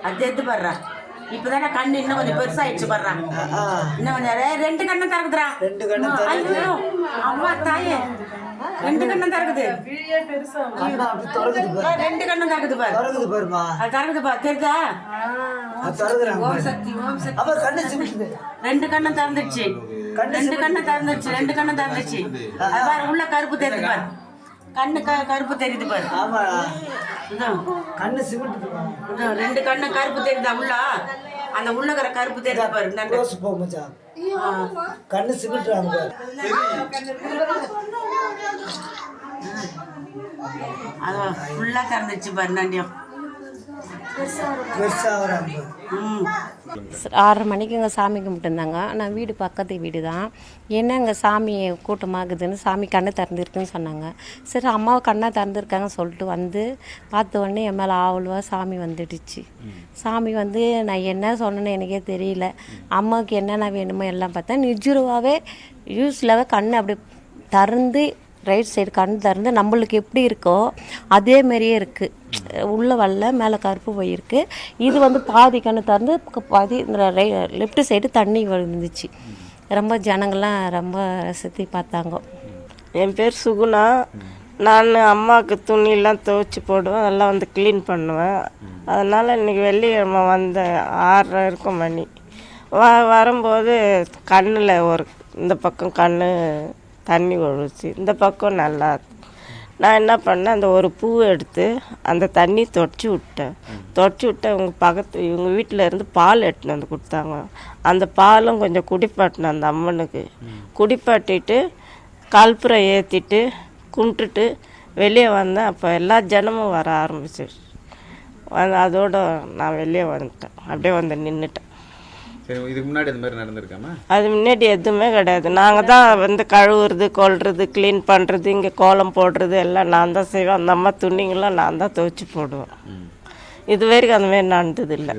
அது எடுத்து பாடுறா. இப்பதானே கண்ணு இன்னும் கொஞ்சம் பெருசாயிடுச்சு பாடுறா. இன்னும் கொஞ்சம் 2 கண்ணம் திறக்குதுடா. 2 கண்ணம் ஐயோ அம்மா தாயே 2 கண்ணம் திறக்குது. 2 கண்ணம் திறக்குது பாரு. திறக்குது பாருமா. அது திறக்குது பாரு. தெரியுதா? ஓம் சக்தி ஓம் சக்தி. அப்ப கண்ணு சிமிட்டுது. 2 கண்ணம் திறந்துச்சு. 2 கண்ணம் திறந்துச்சு. 2 கண்ணம் திறந்துச்சு. அது பாரு உள்ள கருப்பு தெரியுது பாரு. கண்ணு கருப்பு தெரியுது பாரு. ஆமா இதான் கண்ணு சிமிட்டுதுமா. 2 கண்ணு கருப்பு தெரியுதா உள்ள? அந்த உள்ளகர கருப்பு தெரியுது பாரு. க்ளோஸ் போ மச்சான். கண்ணு சிமிட்டுறாங்க பாரு. அதான் ஃபுல்லா திறந்துச்சு பாரு. நண்டியம் பெருசா வராங்க. 6:30 மணிக்கு இங்கே சாமி கும்பிட்டுருந்தாங்க. நான் வீடு பக்கத்து வீடு தான். என்ன இங்கே சாமி கூட்டமாகுதுன்னு சாமி கண்ணை திறந்துருக்குன்னு சொன்னாங்க. சரி அம்மாவை கண்ணை திறந்துருக்காங்கன்னு சொல்லிட்டு வந்து பார்த்த உடனே என் மேலே ஆவலுவா சாமி வந்துடுச்சு. சாமி வந்து நான் என்ன சொன்னேன்னு எனக்கே தெரியல. அம்மாவுக்கு என்னென்ன வேணுமோ எல்லாம் பார்த்தேன். நிஜுருவாகவே யூஸ்லாகவே கண்ணை அப்படி திறந்து ரைட் சைடு கண் திறந்து நம்மளுக்கு எப்படி இருக்கோ அதே மாதிரியே இருக்குது. உள்ள வரல, மேலே கருப்பு போயிருக்கு. இது வந்து பாதி கண்ணு திறந்து பாதி லெஃப்ட் சைடு தண்ணி விழுந்துச்சு. ரொம்ப ஜனங்கள்லாம் ரொம்ப ரசித்து பார்த்தாங்க. என் பேர் சுகுணா. நான் அம்மாவுக்கு துணியெல்லாம் துவைச்சி போடுவேன், அதெல்லாம் வந்து க்ளீன் பண்ணுவேன். அதனால் இன்றைக்கி வெள்ளிக்கிழமை வந்தேன். 6:30 இருக்கும் மணி. வரும்போது கண்ணில் இந்த பக்கம் கண் தண்ணி ஒழுச்சு, இந்த பக்கம் நல்லா. நான் என்ன பண்ணேன், அந்த ஒரு பூவை எடுத்து அந்த தண்ணி தொடச்சி விட்டேன். இவங்க வீட்டில் இருந்து பால் எடுத்துன்னு வந்து கொடுத்தாங்க. அந்த பாலும் கொஞ்சம் குடிப்பாட்டினேன் அந்த அம்மனுக்கு. குடிப்பாட்டிட்டு கற்பூரம் ஏற்றிட்டு கும்பிட்டுட்டு வெளியே வந்தேன். அப்போ எல்லா ஜனமும் வர ஆரம்பிச்சிடுச்சு. அதோட நான் வெளியே வந்துட்டேன். அப்படியே வந்து நின்றுட்டேன். சரி, இதுக்கு முன்னாடி அது மாதிரி நடந்திருக்காமா? அது முன்னாடி எதுவுமே கிடையாது. நாங்கள் தான் வந்து கழுவுறது, கொள்வது, க்ளீன் பண்ணுறது, இங்கே கோலம் போடுறது எல்லாம் நான் தான் செய்வேன். அந்த அம்மா துணிங்கெல்லாம் நான் தான் துவைச்சி போடுவேன். இது வரைக்கும் அந்த மாதிரி நடந்தது இல்லை.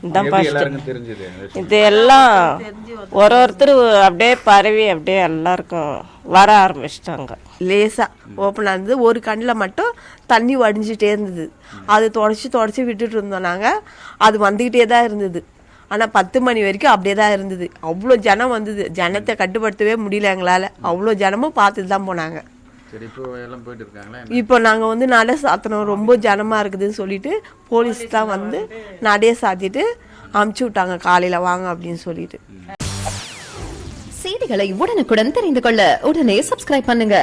இதுதான் ஃபர்ஸ்ட். இது எல்லாம் ஒருத்தர் அப்படியே பரவி அப்படியே எல்லாருக்கும் வர ஆரம்பிச்சிட்டாங்க. லேசாக ஓப்பனாக இருந்தது. ஒரு கண்ணில் மட்டும் தண்ணி வடிஞ்சிட்டே இருந்தது. அது தொடச்சி விட்டுட்டு இருந்தோம் நாங்கள். அது வந்துக்கிட்டே தான் இருந்தது. ஆனால் 10 மணி வரைக்கும் அப்படியே தான் இருந்தது. அவ்வளோ ஜனம் வந்தது. ஜனத்தை கட்டுப்படுத்தவே முடியல எங்களால். அவ்வளோ ஜனமும் பார்த்துட்டு தான் போனாங்க. இப்போ நாங்கள் வந்து நடை சாத்தணும், ரொம்ப ஜனமாக இருக்குதுன்னு சொல்லிட்டு போலீஸ் தான் வந்து நடையை சாத்திட்டு அமுச்சு விட்டாங்க. காலையில் வாங்க அப்படின்னு சொல்லிட்டு. செய்திகளை உடனுக்குடன் தெரிந்து கொள்ள உடனே சப்ஸ்கிரைப் பண்ணுங்க.